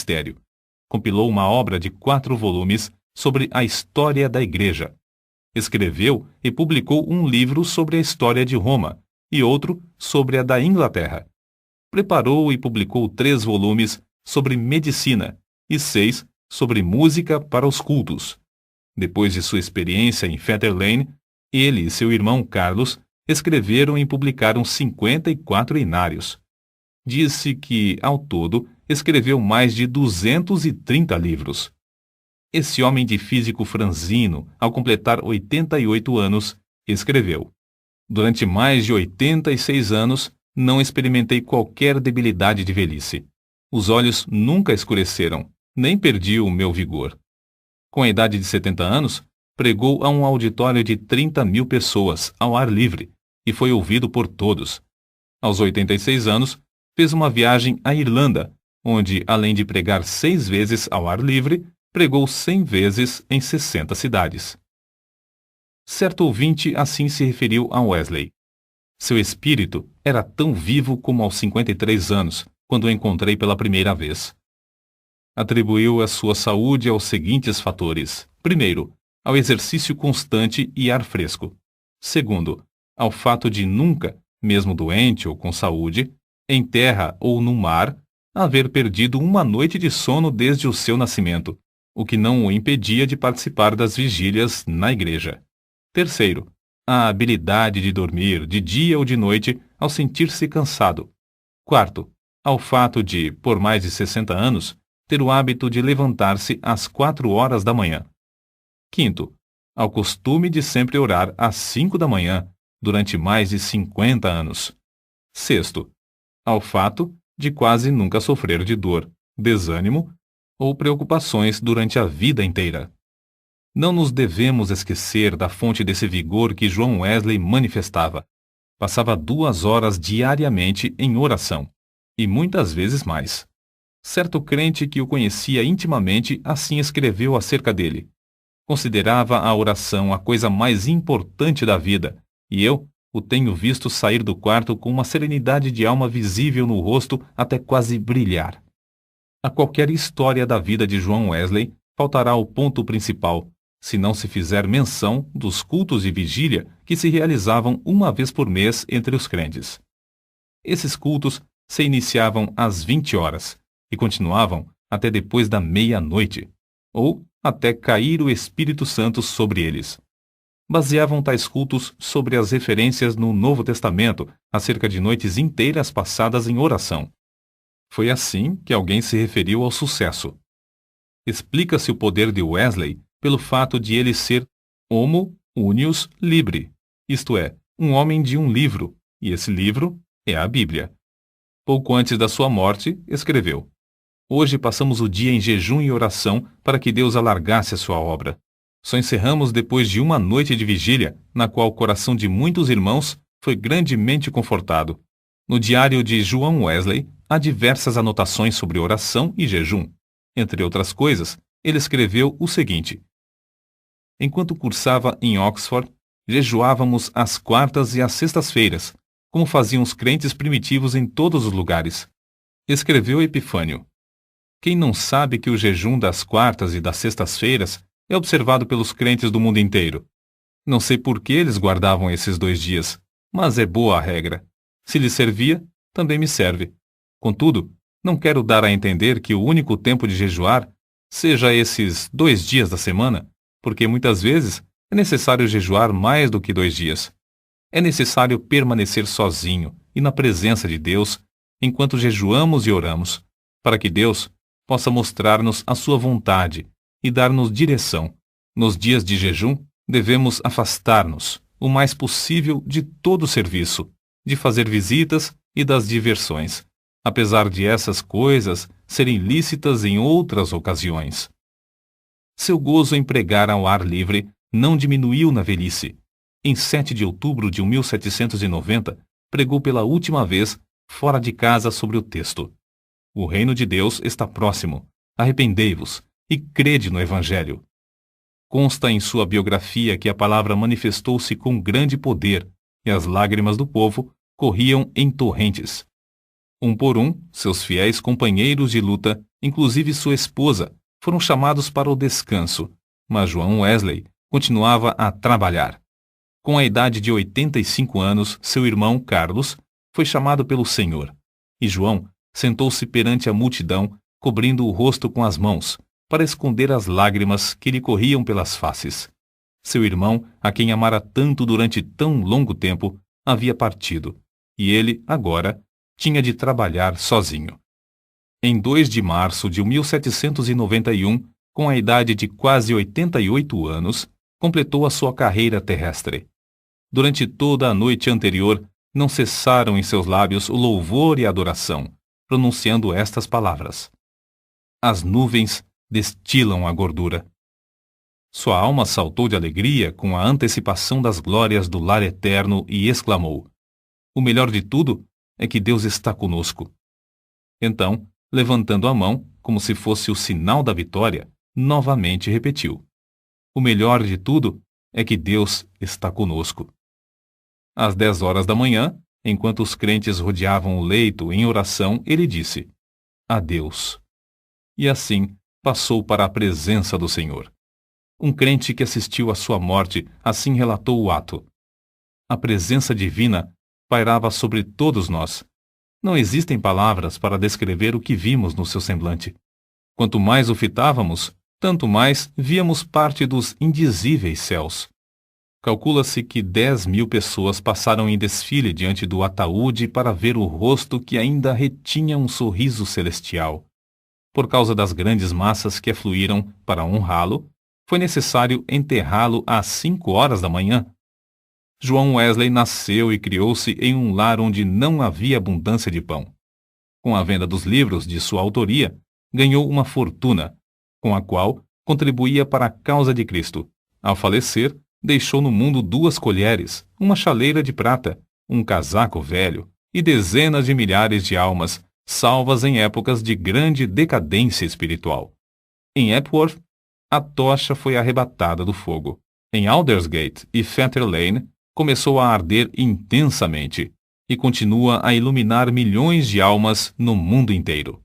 ministério. Compilou uma obra de 4 volumes sobre a história da Igreja. Escreveu e publicou um livro sobre a história de Roma e outro sobre a da Inglaterra. Preparou e publicou 3 volumes sobre medicina e 6 sobre música para os cultos. Depois de sua experiência em Fetter Lane, ele e seu irmão Carlos escreveram e publicaram 54 inários. Disse que, ao todo, escreveu mais de 230 livros. Esse homem de físico franzino, ao completar 88 anos, escreveu: Durante mais de 86 anos, não experimentei qualquer debilidade de velhice. Os olhos nunca escureceram, nem perdi o meu vigor. Com a idade de 70 anos, pregou a um auditório de 30.000 pessoas, ao ar livre, e foi ouvido por todos. Aos 86 anos, fez uma viagem à Irlanda, onde, além de pregar 6 vezes ao ar livre, pregou 100 vezes em 60 cidades. Certo ouvinte assim se referiu a Wesley. Seu espírito era tão vivo como aos 53 anos, quando o encontrei pela primeira vez. Atribuiu a sua saúde aos seguintes fatores. Primeiro, ao exercício constante e ar fresco. Segundo, ao fato de nunca, mesmo doente ou com saúde, em terra ou no mar, haver perdido uma noite de sono desde o seu nascimento, o que não o impedia de participar das vigílias na igreja. Terceiro, a habilidade de dormir de dia ou de noite ao sentir-se cansado. Quarto, ao fato de, por mais de 60 anos, ter o hábito de levantar-se às 4 horas da manhã. Quinto, ao costume de sempre orar às 5 da manhã, durante mais de 50 anos. Sexto, ao fato de quase nunca sofrer de dor, desânimo ou preocupações durante a vida inteira. Não nos devemos esquecer da fonte desse vigor que John Wesley manifestava. Passava 2 horas diariamente em oração, e muitas vezes mais. Certo crente que o conhecia intimamente assim escreveu acerca dele. Considerava a oração a coisa mais importante da vida, e eu o tenho visto sair do quarto com uma serenidade de alma visível no rosto até quase brilhar. A qualquer história da vida de John Wesley faltará o ponto principal, se não se fizer menção dos cultos de vigília que se realizavam uma vez por mês entre os crentes. Esses cultos se iniciavam às 20 horas e continuavam até depois da meia-noite, ou até cair o Espírito Santo sobre eles. Baseavam tais cultos sobre as referências no Novo Testamento acerca de noites inteiras passadas em oração. Foi assim que alguém se referiu ao sucesso. Explica-se o poder de Wesley pelo fato de ele ser homo unius libri, isto é, um homem de um livro, e esse livro é a Bíblia. Pouco antes da sua morte, escreveu: Hoje passamos o dia em jejum e oração para que Deus alargasse a sua obra. Só encerramos depois de uma noite de vigília, na qual o coração de muitos irmãos foi grandemente confortado. No diário de John Wesley, há diversas anotações sobre oração e jejum. Entre outras coisas, ele escreveu o seguinte: Enquanto cursava em Oxford, jejuávamos às quartas e às sextas-feiras, como faziam os crentes primitivos em todos os lugares. Escreveu Epifânio: Quem não sabe que o jejum das quartas e das sextas-feiras é observado pelos crentes do mundo inteiro? Não sei por que eles guardavam esses 2 dias, mas é boa a regra. Se lhes servia, também me serve. Contudo, não quero dar a entender que o único tempo de jejuar seja esses 2 dias da semana, porque muitas vezes é necessário jejuar mais do que 2 dias. É necessário permanecer sozinho e na presença de Deus enquanto jejuamos e oramos, para que Deus possa mostrar-nos a sua vontade e dar-nos direção. Nos dias de jejum, devemos afastar-nos o mais possível de todo o serviço, de fazer visitas e das diversões, apesar de essas coisas serem lícitas em outras ocasiões. Seu gozo em pregar ao ar livre não diminuiu na velhice. Em 7 de outubro de 1790, pregou pela última vez fora de casa sobre o texto: O reino de Deus está próximo. Arrependei-vos e crede no Evangelho. Consta em sua biografia que a palavra manifestou-se com grande poder e as lágrimas do povo corriam em torrentes. Um por um, seus fiéis companheiros de luta inclusive sua esposa, foram chamados para o descanso, mas João Wesley continuava a trabalhar. Com a idade de 85 anos, seu irmão, Carlos, foi chamado pelo Senhor, e João sentou-se perante a multidão, cobrindo o rosto com as mãos, para esconder as lágrimas que lhe corriam pelas faces. Seu irmão, a quem amara tanto durante tão longo tempo, havia partido, e ele, agora, tinha de trabalhar sozinho. Em 2 de março de 1791, com a idade de quase 88 anos, completou a sua carreira terrestre. Durante toda a noite anterior, não cessaram em seus lábios o louvor e a adoração, pronunciando estas palavras: as nuvens destilam a gordura. Sua alma saltou de alegria com a antecipação das glórias do lar eterno e exclamou: o melhor de tudo é que Deus está conosco. Então, levantando a mão, como se fosse o sinal da vitória, novamente repetiu: o melhor de tudo é que Deus está conosco. Às 10 horas da manhã, enquanto os crentes rodeavam o leito em oração, ele disse: adeus. E assim passou para a presença do Senhor. Um crente que assistiu à sua morte assim relatou o ato: a presença divina pairava sobre todos nós. Não existem palavras para descrever o que vimos no seu semblante. Quanto mais o fitávamos, tanto mais víamos parte dos indizíveis céus. Calcula-se que 10.000 pessoas passaram em desfile diante do ataúde para ver o rosto que ainda retinha um sorriso celestial. Por causa das grandes massas que afluíram para honrá-lo, foi necessário enterrá-lo às 5 horas da manhã. João Wesley nasceu e criou-se em um lar onde não havia abundância de pão. Com a venda dos livros de sua autoria, ganhou uma fortuna, com a qual contribuía para a causa de Cristo. Ao falecer, deixou no mundo 2 colheres, uma chaleira de prata, um casaco velho e dezenas de milhares de almas, salvas em épocas de grande decadência espiritual. Em Epworth, a tocha foi arrebatada do fogo. Em Aldersgate e Fetter Lane, começou a arder intensamente e continua a iluminar milhões de almas no mundo inteiro.